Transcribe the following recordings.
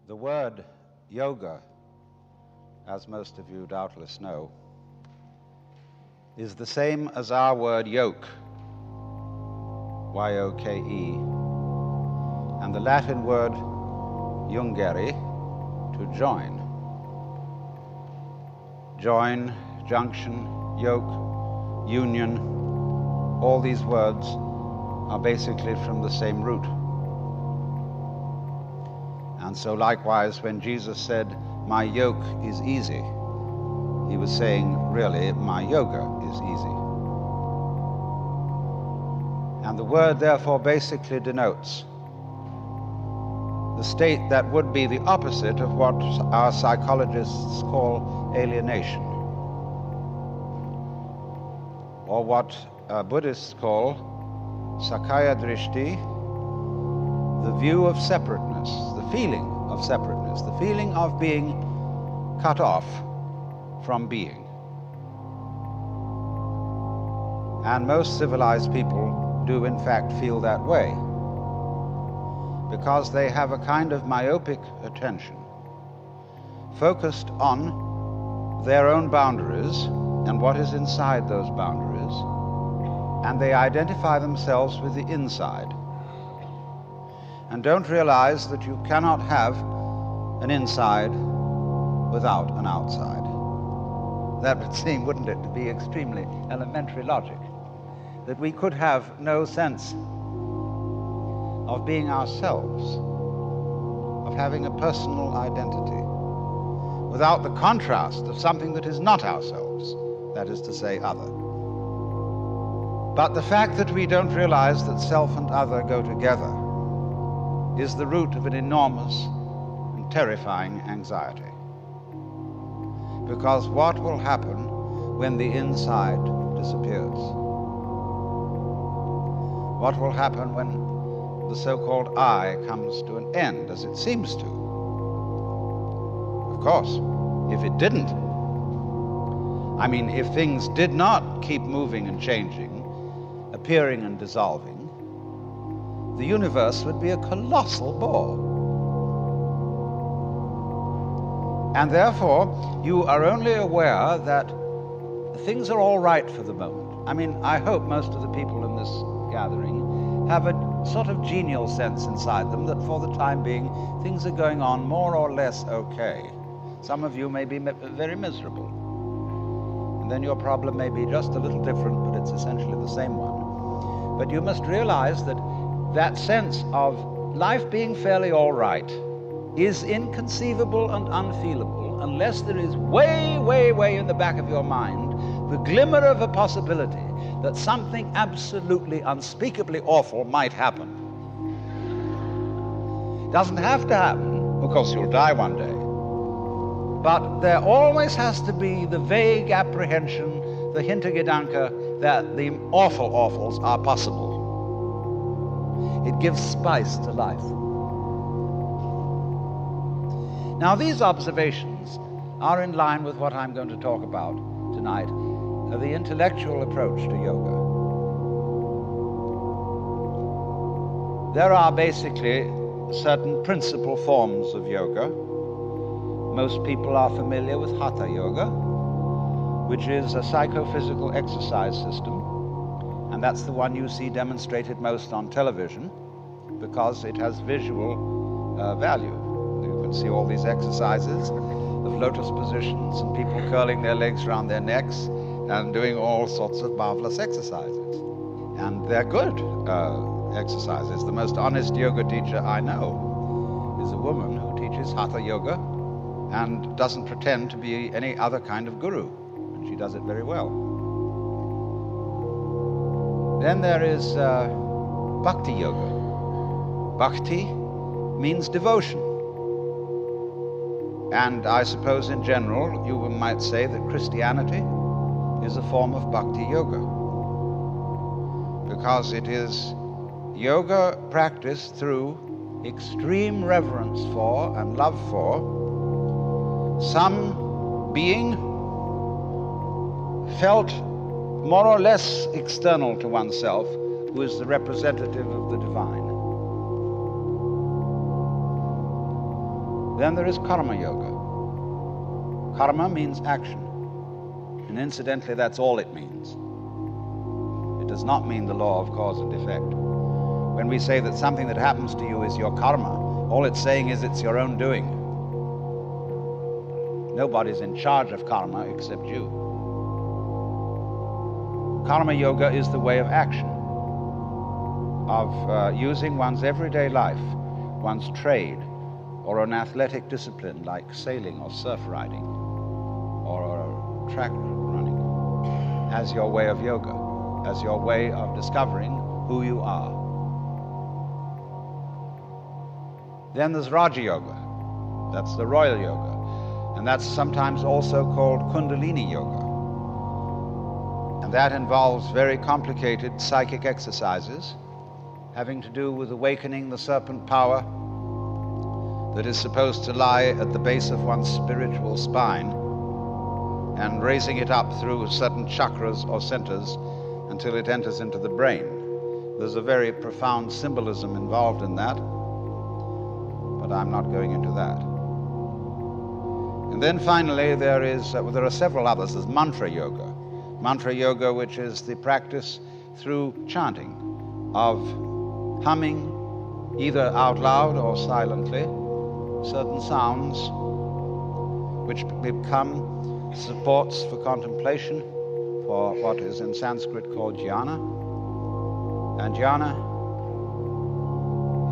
The word yoga, as most of you doubtless know, is the same as our word yoke, Y-O-K-E, and the Latin word jungere, to join. Join, junction, yoke, union, all these words are basically from the same root. And so likewise, when Jesus said, "My yoke is easy," he was saying, really, my yoga is easy. And the word therefore basically denotes the state that would be the opposite of what our psychologists call alienation, or what Buddhists call Sakaya Drishti, the view of separateness, the feeling of separateness, the feeling of being cut off from being. And most civilized people do in fact feel that way, because they have a kind of myopic attention focused on their own boundaries and what is inside those boundaries, and they identify themselves with the inside and don't realize that you cannot have an inside without an outside. That would seem, wouldn't it, to be extremely elementary logic, that we could have no sense of being ourselves, of having a personal identity, without the contrast of something that is not ourselves, that is to say, other. But the fact that we don't realize that self and other go together is the root of an enormous and terrifying anxiety. Because what will happen when the inside disappears? What will happen when the so-called I comes to an end, as it seems to? Of course, if it didn't, I mean, if things did not keep moving and changing, appearing and dissolving, the universe would be a colossal bore. And therefore, you are only aware that things are all right for the moment. I mean, I hope most of the people in this gathering have a sort of genial sense inside them that for the time being, things are going on more or less okay. Some of you may be very miserable. And then your problem may be just a little different, but it's essentially the same one. But you must realize that that sense of life being fairly all right is inconceivable and unfeelable unless there is way, way, way in the back of your mind the glimmer of a possibility that something absolutely unspeakably awful might happen. It doesn't have to happen, because you'll die one day. But there always has to be the vague apprehension, the Hintergedanke, that the awful awfuls are possible. It gives spice to life. Now, these observations are in line with what I'm going to talk about tonight, the intellectual approach to yoga. There are basically certain principal forms of yoga. Most people are familiar with Hatha Yoga, which is a psychophysical exercise system, and that's the one you see demonstrated most on television because it has visual value. You can see all these exercises of lotus positions and people curling their legs around their necks and doing all sorts of marvelous exercises. And they're good exercises. The most honest yoga teacher I know is a woman who teaches Hatha Yoga and doesn't pretend to be any other kind of guru. And she does it very well. Then there is Bhakti Yoga. Bhakti means devotion. And I suppose in general you might say that Christianity is a form of Bhakti Yoga, because it is yoga practiced through extreme reverence for and love for some being felt more or less external to oneself, who is the representative of the divine. Then there is karma yoga. Karma means action. And incidentally, that's all it means. It does not mean the law of cause and effect. When we say that something that happens to you is your karma, all it's saying is it's your own doing. Nobody's in charge of karma except you. Karma yoga is the way of action, of using one's everyday life, one's trade, or an athletic discipline like sailing or surf riding or track running as your way of yoga, as your way of discovering who you are. Then there's Raja Yoga. That's the royal yoga. And that's sometimes also called Kundalini Yoga. And that involves very complicated psychic exercises having to do with awakening the serpent power that is supposed to lie at the base of one's spiritual spine and raising it up through certain chakras or centers until it enters into the brain. There's a very profound symbolism involved in that, but I'm not going into that. And then finally there are several others. There's mantra yoga. Mantra yoga, which is the practice through chanting of humming, either out loud or silently, certain sounds which become supports for contemplation, for what is in Sanskrit called jhana. And jhana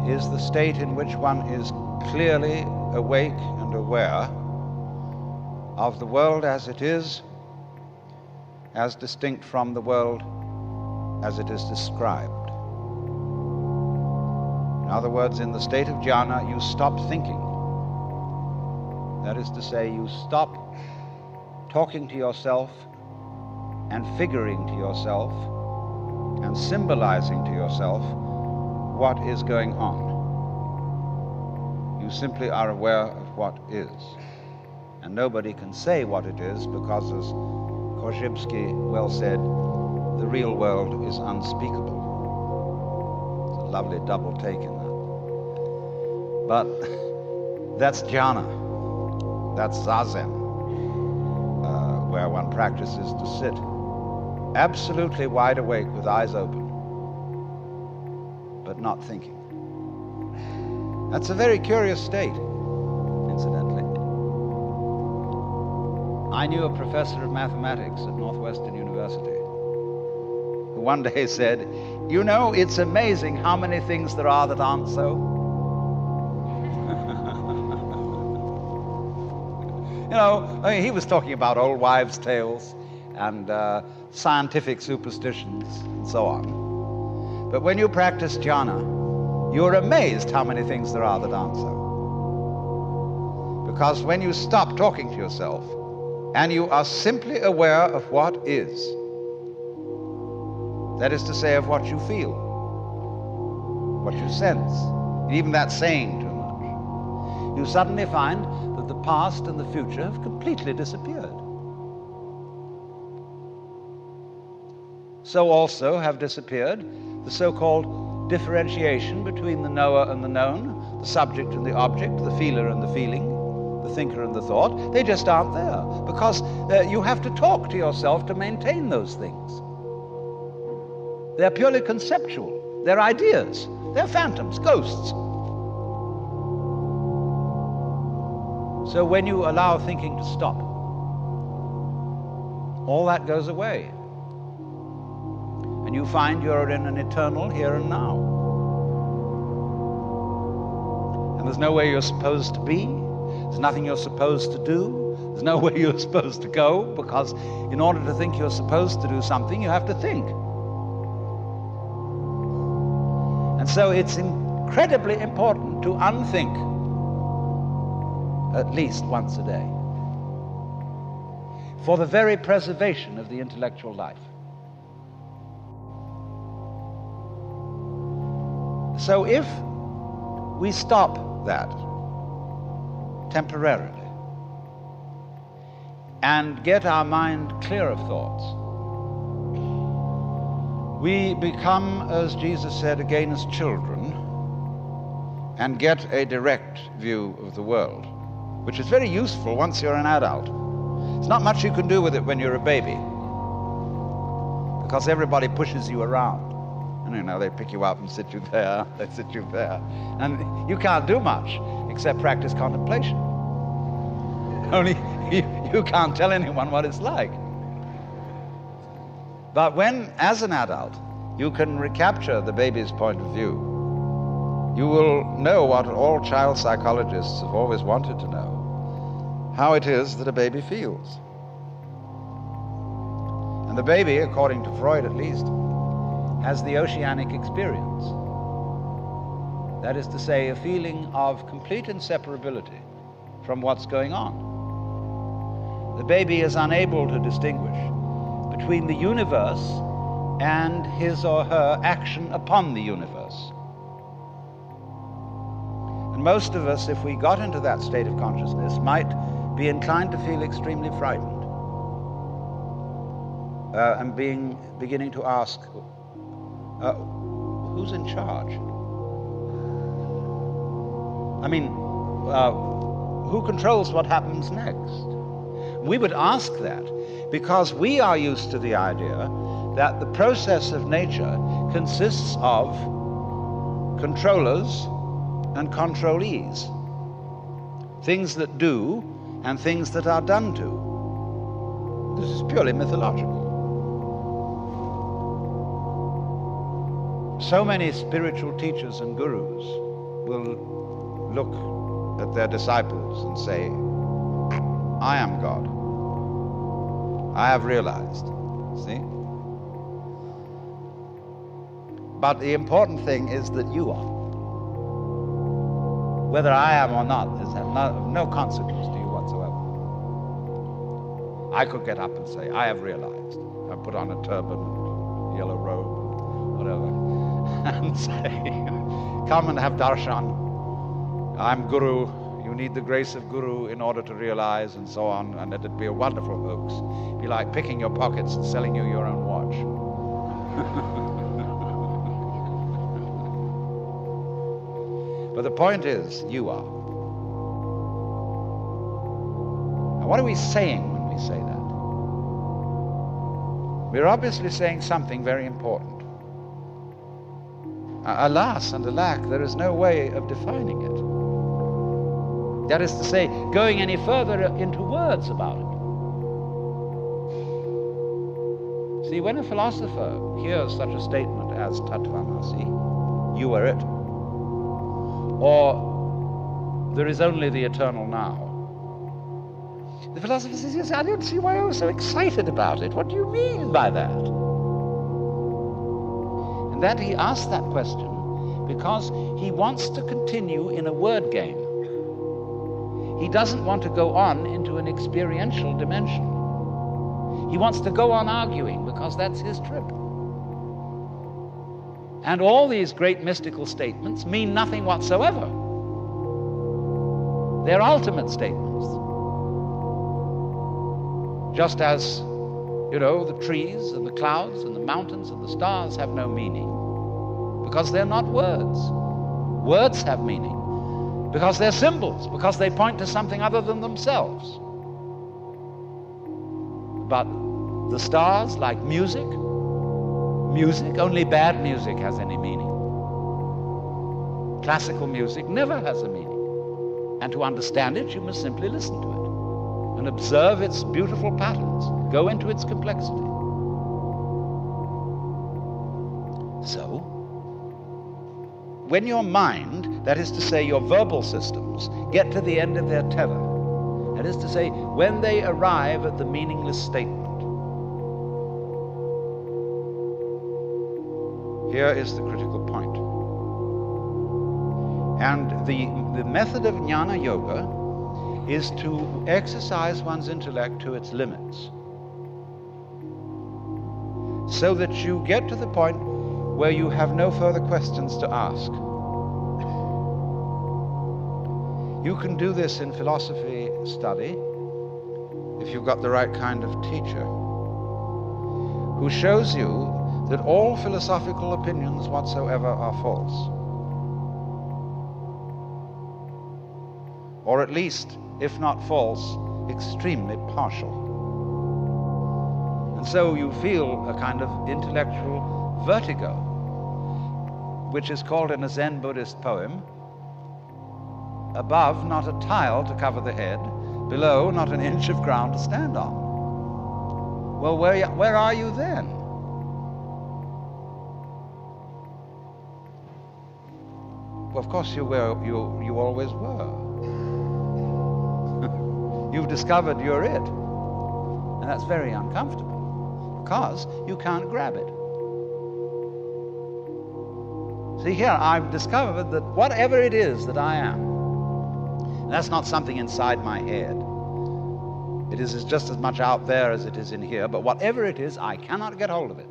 is the state in which one is clearly awake and aware of the world as it is, as distinct from the world as it is described. In other words, in the state of jhana, you stop thinking. That is to say, you stop talking to yourself and figuring to yourself and symbolizing to yourself what is going on. You simply are aware of what is. And nobody can say what it is because, as Korzybski well said, the real world is unspeakable. It's a lovely double take in that. But that's jhana. That's zazen, where one practices to sit absolutely wide awake with eyes open, but not thinking. That's a very curious state, incidentally. I knew a professor of mathematics at Northwestern University who one day said, "You know, it's amazing how many things there are that aren't so." You know, I mean, he was talking about old wives' tales and scientific superstitions and so on. But when you practice jhana, you're amazed how many things there are that aren't so. Because when you stop talking to yourself and you are simply aware of what is, that is to say, of what you feel, what you sense, even that saying too much, you suddenly find that the past and the future have completely disappeared. So also have disappeared the so-called differentiation between the knower and the known, the subject and the object, the feeler and the feeling, the thinker and the thought. They just aren't there because you have to talk to yourself to maintain those things. They're purely conceptual. They're ideas. They're phantoms, ghosts. So when you allow thinking to stop, all that goes away. And you find you're in an eternal here and now. And there's nowhere you're supposed to be. There's nothing you're supposed to do. There's nowhere you're supposed to go, because in order to think you're supposed to do something, you have to think. And so it's incredibly important to unthink at least once a day for the very preservation of the intellectual life. So if we stop that temporarily and get our mind clear of thoughts, we become, as Jesus said, again as children, and get a direct view of the world. which is very useful once you're an adult. There's not much you can do with it when you're a baby, because everybody pushes you around. And they pick you up and sit you there, they sit you there. And you can't do much except practice contemplation. Only you can't tell anyone what it's like. But when, as an adult, you can recapture the baby's point of view, you will know what all child psychologists have always wanted to know, how it is that a baby feels. And the baby, according to Freud at least, has the oceanic experience. That is to say, a feeling of complete inseparability from what's going on. The baby is unable to distinguish between the universe and his or her action upon the universe. And most of us, if we got into that state of consciousness, might be inclined to feel extremely frightened and beginning to ask, who's in charge? I mean, who controls what happens next? We would ask that because we are used to the idea that the process of nature consists of controllers and controlees, things that do and things that are done to. This is purely mythological. So many spiritual teachers and gurus will look at their disciples and say, I am God. I have realized. See? But the important thing is that you are. Whether I am or not is of no consequence to you whatsoever. I could get up and say, I have realized. I put on a turban, yellow robe, whatever, and say, come and have darshan. I'm Guru. You need the grace of Guru in order to realize, and so on. And it'd be a wonderful hoax. It'd be like picking your pockets and selling you your own watch. But the point is, you are. Now, what are we saying when we say that? We're obviously saying something very important. Alas and alack, there is no way of defining it. That is to say, going any further into words about it. See, when a philosopher hears such a statement as Tattvamasi, you are it, or there is only the eternal now, the philosopher says, yes, I don't see why I was so excited about it. What do you mean by that? And that he asks that question because he wants to continue in a word game. He doesn't want to go on into an experiential dimension. He wants to go on arguing because that's his trip. And all these great mystical statements mean nothing whatsoever. They're ultimate statements. Just as, the trees and the clouds and the mountains and the stars have no meaning because they're not words. Words have meaning because they're symbols, because they point to something other than themselves. But the stars, like music, only bad music has any meaning. Classical music never has a meaning. And to understand it, you must simply listen to it and observe its beautiful patterns, go into its complexity. So, when your mind, that is to say your verbal systems, get to the end of their tether, that is to say, when they arrive at the meaningless statement, here is the critical point. And the method of Jnana Yoga is to exercise one's intellect to its limits, so that you get to the point where you have no further questions to ask. You can do this in philosophy study if you've got the right kind of teacher who shows you that all philosophical opinions whatsoever are false. Or at least if not false, extremely partial. And so you feel a kind of intellectual vertigo, which is called in a Zen Buddhist poem, above not a tile to cover the head, below not an inch of ground to stand on. Well, where are you then? Well, of course you always were. You've discovered you're it. And that's very uncomfortable, because you can't grab it. See, here I've discovered that whatever it is that I am, that's not something inside my head. It is just as much out there as it is in here, but whatever it is, I cannot get hold of it.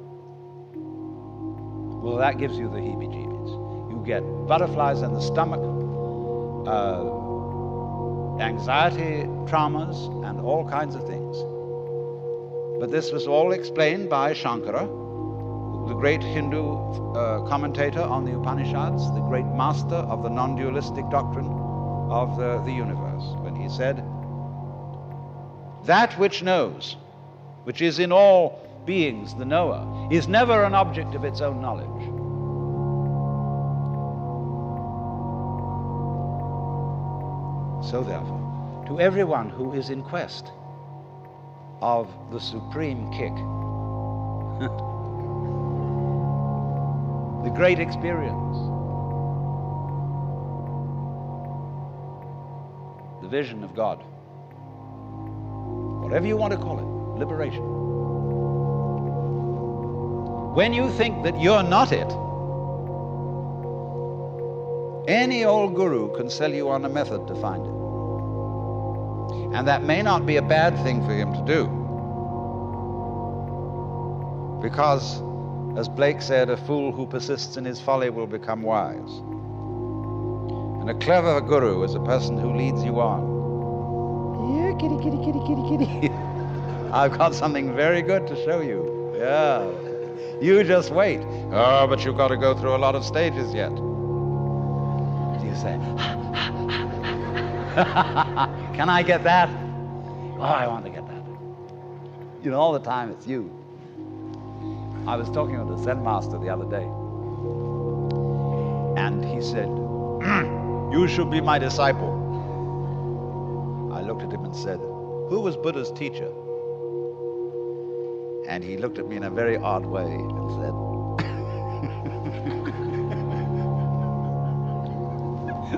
Well, that gives you the heebie-jeebies. You get butterflies in the stomach, anxiety, traumas, and all kinds of things. But this was all explained by Shankara, the great Hindu commentator on the Upanishads, the great master of the non-dualistic doctrine of the universe, when he said, "That which knows, which is in all beings the knower, is never an object of its own knowledge." So therefore, to everyone who is in quest of the supreme kick, the great experience, the vision of God, whatever you want to call it, liberation. When you think that you're not it, any old guru can sell you on a method to find it. And that may not be a bad thing for him to do. Because, as Blake said, a fool who persists in his folly will become wise. And a clever guru is a person who leads you on. Yeah, kitty, kitty, kitty, kitty, kitty. I've got something very good to show you. Yeah. You just wait. Oh, but you've got to go through a lot of stages yet. You say, can I get that? Oh, I want to get that. You know, all the time it's you. I was talking with a Zen master the other day, and he said, "You should be my disciple." I looked at him and said, "Who was Buddha's teacher?" And he looked at me in a very odd way and said,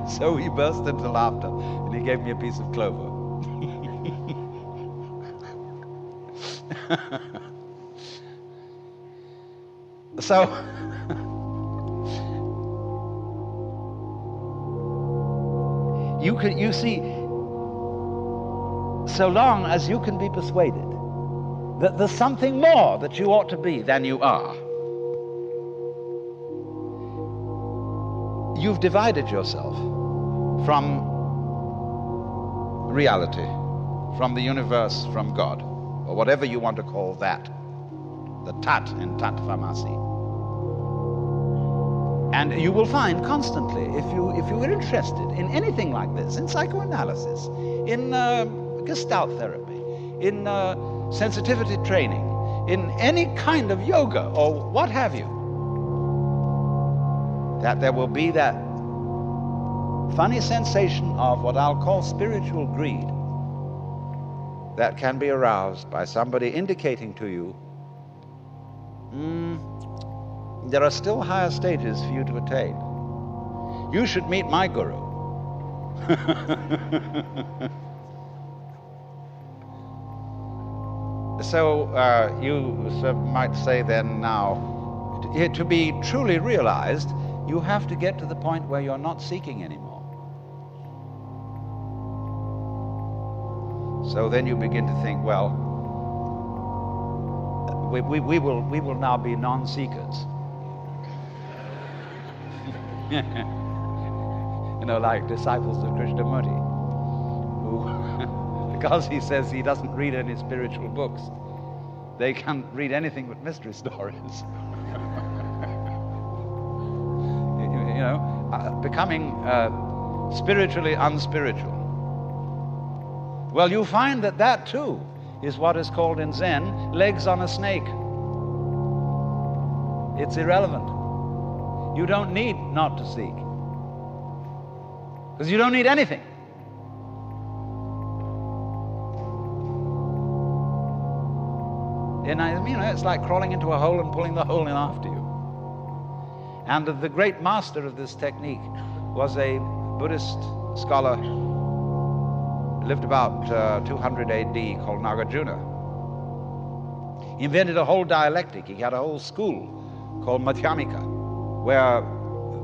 so he burst into laughter, and he gave me a piece of clover. So, you see, so long as you can be persuaded that there's something more that you ought to be than you are, you've divided yourself from reality, from the universe, from God, or whatever you want to call that, the Tat in Tattvamasi. And you will find constantly, if you are interested in anything like this, in psychoanalysis, in Gestalt therapy, in sensitivity training, in any kind of yoga or what have you, that there will be that funny sensation of what I'll call spiritual greed that can be aroused by somebody indicating to you, there are still higher stages for you to attain. You should meet my guru. So you might say then now, to be truly realized, you have to get to the point where you're not seeking anymore. So then you begin to think, well, we will now be non-seekers. You know, like disciples of Krishnamurti, who, because he says he doesn't read any spiritual books, they can't read anything but mystery stories. You know, becoming spiritually unspiritual. Well, you find that that too is what is called in Zen legs on a snake. It's irrelevant. You don't need not to seek, because you don't need anything. And it's like crawling into a hole and pulling the hole in after you. And the great master of this technique was a Buddhist scholar, lived about 200 AD, called Nagarjuna. He invented a whole dialectic. He had a whole school called Madhyamika, where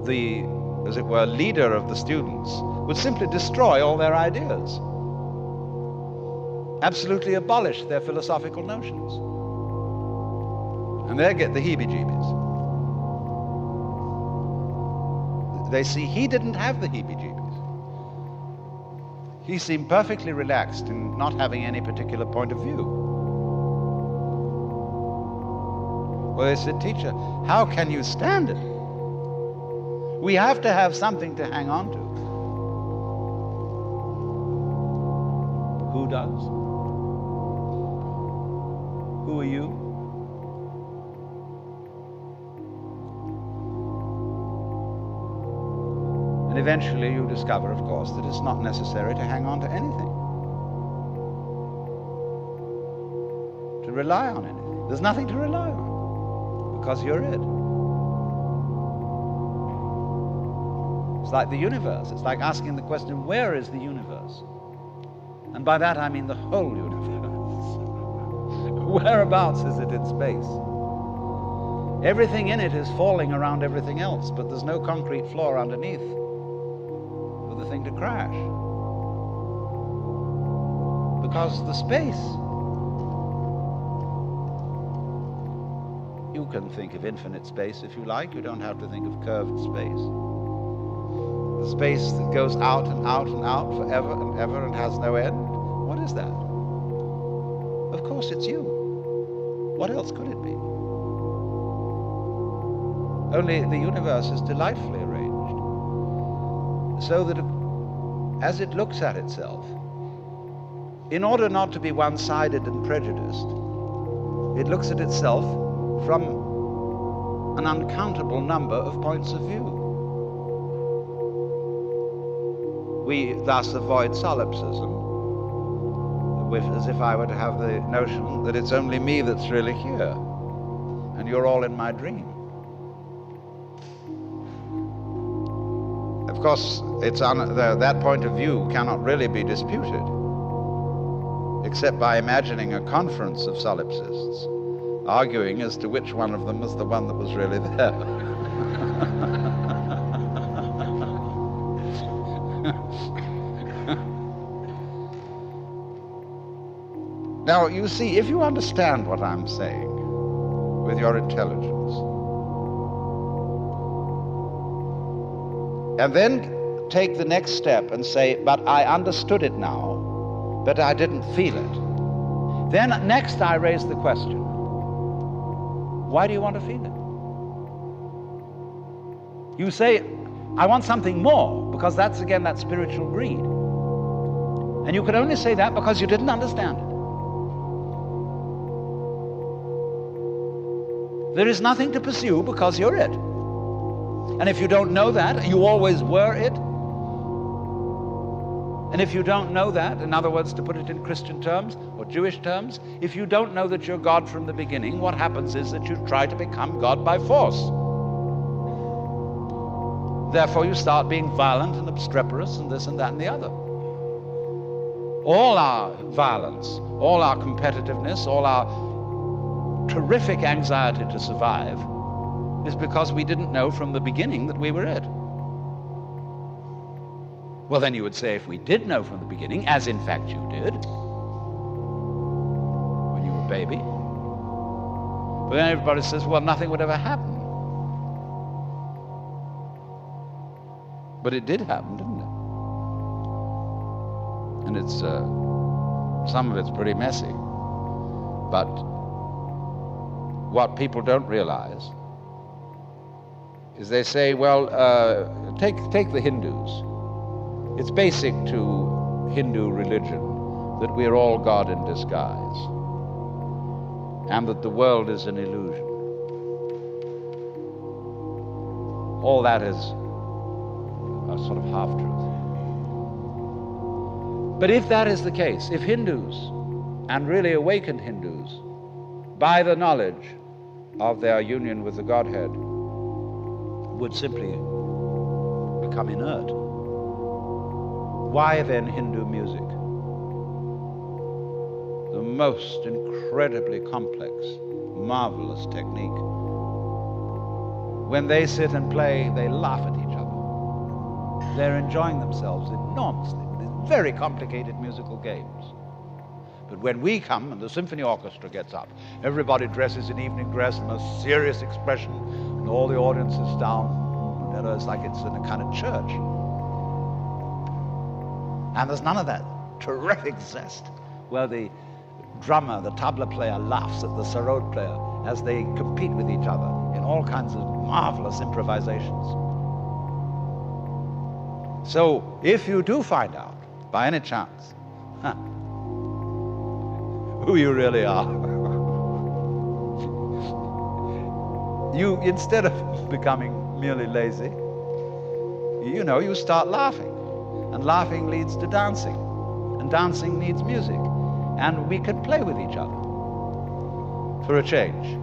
the, as it were, leader of the students would simply destroy all their ideas, absolutely abolish their philosophical notions. And they get the heebie-jeebies. They see he didn't have the heebie-jeebies. He seemed perfectly relaxed in not having any particular point of view. Well, they said, "Teacher, how can you stand it? We have to have something to hang on to." Who does? Who are you? And eventually you discover, of course, that it's not necessary to hang on to anything, to rely on anything. There's nothing to rely on, because you're it. It's like the universe. It's like asking the question, where is the universe? And by that I mean the whole universe. Whereabouts is it in space? Everything in it is falling around everything else, but there's no concrete floor underneath for the thing to crash. Because the space, you can think of infinite space if you like. You don't have to think of curved space. The space that goes out and out and out forever and ever and has no end. What is that? Of course it's you. What else could it be? Only the universe is delightfully arranged so that as it looks at itself, in order not to be one-sided and prejudiced, it looks at itself from an uncountable number of points of view. We thus avoid solipsism, as if I were to have the notion that it's only me that's really here, and you're all in my dream. Of course, that point of view cannot really be disputed, except by imagining a conference of solipsists, arguing as to which one of them was the one that was really there. Now, you see, if you understand what I'm saying with your intelligence, and then take the next step and say, but I understood it now, but I didn't feel it. Then next I raise the question, why do you want to feel it? You say, I want something more, because that's again that spiritual greed. And you could only say that because you didn't understand it. There is nothing to pursue because you're it. And if you don't know that, you always were it. And if you don't know that, in other words, to put it in Christian terms or Jewish terms, if you don't know that you're God from the beginning, what happens is that you try to become God by force. Therefore, you start being violent and obstreperous and this and that and the other. All our violence, all our competitiveness, all our terrific anxiety to survive is because we didn't know from the beginning that we were it. Well, then you would say, if we did know from the beginning, as in fact you did, when you were a baby, but then everybody says, well, nothing would ever happen. But it did happen, didn't it? And it's, some of it's pretty messy. But what people don't realize is they say, well, take the Hindus. It's basic to Hindu religion that we're all God in disguise, and that the world is an illusion. All that is a sort of half-truth. But if that is the case, if Hindus, and really awakened Hindus, by the knowledge of their union with the Godhead, would simply become inert, why then Hindu music? The most incredibly complex, marvelous technique. When they sit and play, they laugh at each other. They're enjoying themselves enormously. These very complicated musical games. But when we come and the symphony orchestra gets up, everybody dresses in evening dress, the most serious expression, and all the audience is down. You know, it's like it's in a kind of church. And there's none of that terrific zest where the drummer, the tabla player, laughs at the sarod player as they compete with each other in all kinds of marvelous improvisations. So if you do find out, by any chance, who you really are, you, instead of becoming merely lazy, you start laughing. And laughing leads to dancing. And dancing needs music. And we can play with each other for a change.